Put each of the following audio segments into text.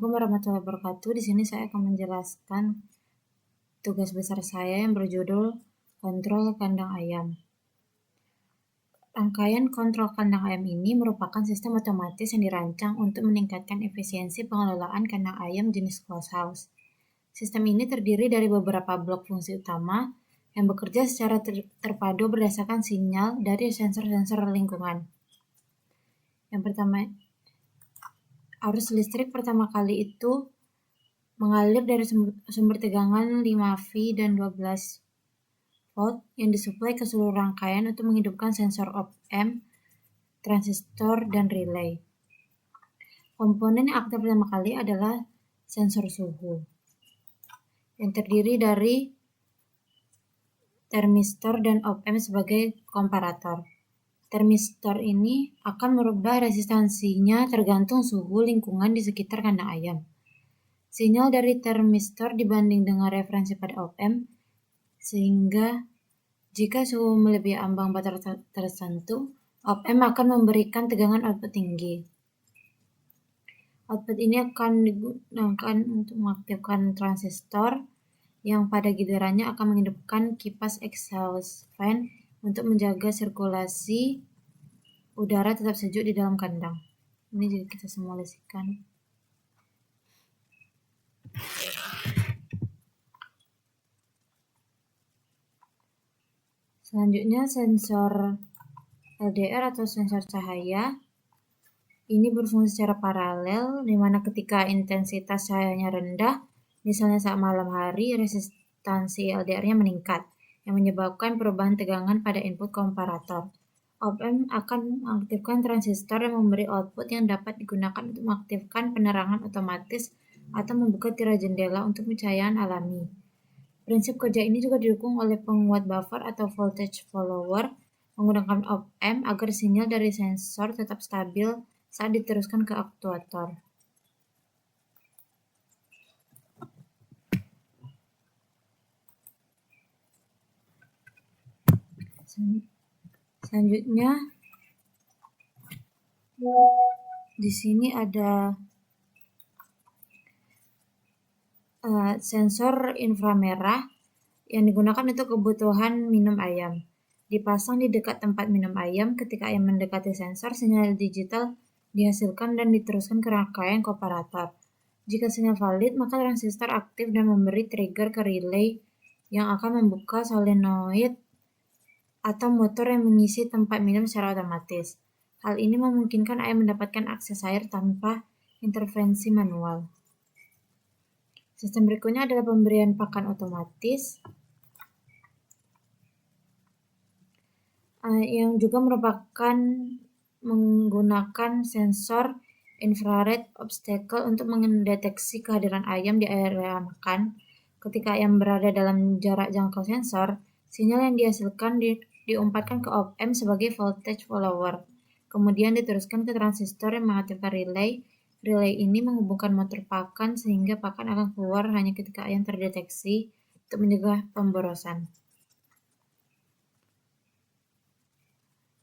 Assalamualaikum warahmatullahi wabarakatuh. Di sini saya akan menjelaskan tugas besar saya yang berjudul Kontrol Kandang Ayam. Rangkaian kontrol kandang ayam ini merupakan sistem otomatis yang dirancang untuk meningkatkan efisiensi pengelolaan kandang ayam jenis closed house. Sistem ini terdiri dari beberapa blok fungsi utama yang bekerja secara terpadu berdasarkan sinyal dari sensor-sensor lingkungan. Yang pertama, arus listrik pertama kali itu mengalir dari sumber tegangan 5V dan 12V yang disuplai ke seluruh rangkaian untuk menghidupkan sensor op-amp, transistor, dan relay. Komponen yang aktif pertama kali adalah sensor suhu, yang terdiri dari termistor dan op-amp sebagai komparator. Termistor ini akan merubah resistansinya tergantung suhu lingkungan di sekitar kandang ayam. Sinyal dari termistor dibanding dengan referensi pada op-amp, sehingga jika suhu melebihi ambang batas tertentu, op-amp akan memberikan tegangan output tinggi. Output ini akan digunakan untuk mengaktifkan transistor yang pada gilirannya akan menghidupkan kipas exhaust fan untuk menjaga sirkulasi udara tetap sejuk di dalam kandang. Ini jadi kita simulasikan. Selanjutnya sensor LDR atau sensor cahaya ini berfungsi secara paralel, di mana ketika intensitas cahayanya rendah, misalnya saat malam hari, resistansi LDR-nya meningkat, yang menyebabkan perubahan tegangan pada input komparator. Op-amp akan mengaktifkan transistor yang memberi output yang dapat digunakan untuk mengaktifkan penerangan otomatis atau membuka tirai jendela untuk pencahayaan alami. Prinsip kerja ini juga didukung oleh penguat buffer atau voltage follower menggunakan op-amp agar sinyal dari sensor tetap stabil saat diteruskan ke aktuator. Selanjutnya, di sini ada sensor inframerah yang digunakan untuk kebutuhan minum ayam. Dipasang di dekat tempat minum ayam. Ketika ayam mendekati sensor, sinyal digital dihasilkan dan diteruskan ke rangkaian komparator. Jika sinyal valid, maka transistor aktif dan memberi trigger ke relay yang akan membuka solenoid atau motor yang mengisi tempat minum secara otomatis. Hal ini memungkinkan ayam mendapatkan akses air tanpa intervensi manual. Sistem berikutnya adalah pemberian pakan otomatis, yang juga merupakan menggunakan sensor infrared obstacle untuk mendeteksi kehadiran ayam di area makan. Ketika ayam berada dalam jarak jangkau sensor, sinyal yang dihasilkan diumpatkan ke op-amp sebagai voltage follower. Kemudian diteruskan ke transistor yang mengaktifkan relay. Relay ini menghubungkan motor pakan sehingga pakan akan keluar hanya ketika ayam terdeteksi untuk mencegah pemborosan.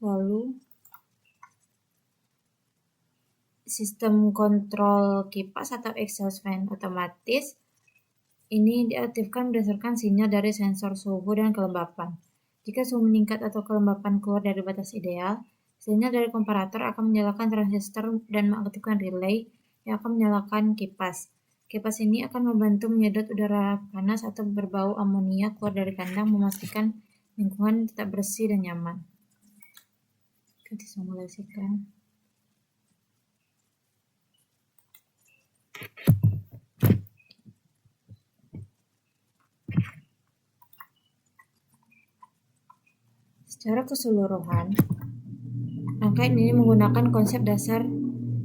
Lalu, sistem kontrol kipas atau exhaust fan otomatis ini diaktifkan berdasarkan sinyal dari sensor suhu dan kelembapan. Jika suhu meningkat atau kelembapan keluar dari batas ideal, sinyal dari komparator akan menyalakan transistor dan mengaktifkan relay yang akan menyalakan kipas. Kipas ini akan membantu menyedot udara panas atau berbau amonia keluar dari kandang, memastikan lingkungan tetap bersih dan nyaman. Kita simulasikan. Secara keseluruhan, rangkaian ini menggunakan konsep dasar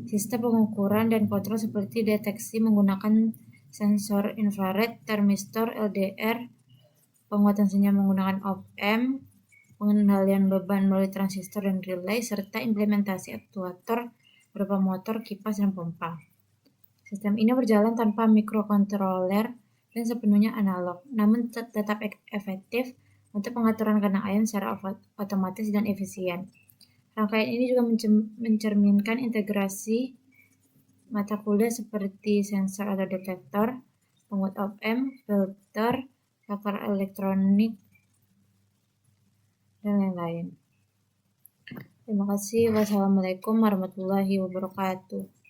sistem pengukuran dan kontrol seperti deteksi menggunakan sensor infrared, termistor, LDR, penguatan sinyal menggunakan op-amp, pengendalian beban melalui transistor dan relay, serta implementasi aktuator berupa motor, kipas, dan pompa. Sistem ini berjalan tanpa mikrokontroler dan sepenuhnya analog, namun tetap efektif untuk pengaturan kandang ayam secara otomatis dan efisien. Rangkaian ini juga mencerminkan integrasi mata kuliah seperti sensor atau detektor, penguat op-amp, filter, faktor elektronik, dan lain-lain. Terima kasih. Wassalamualaikum warahmatullahi wabarakatuh.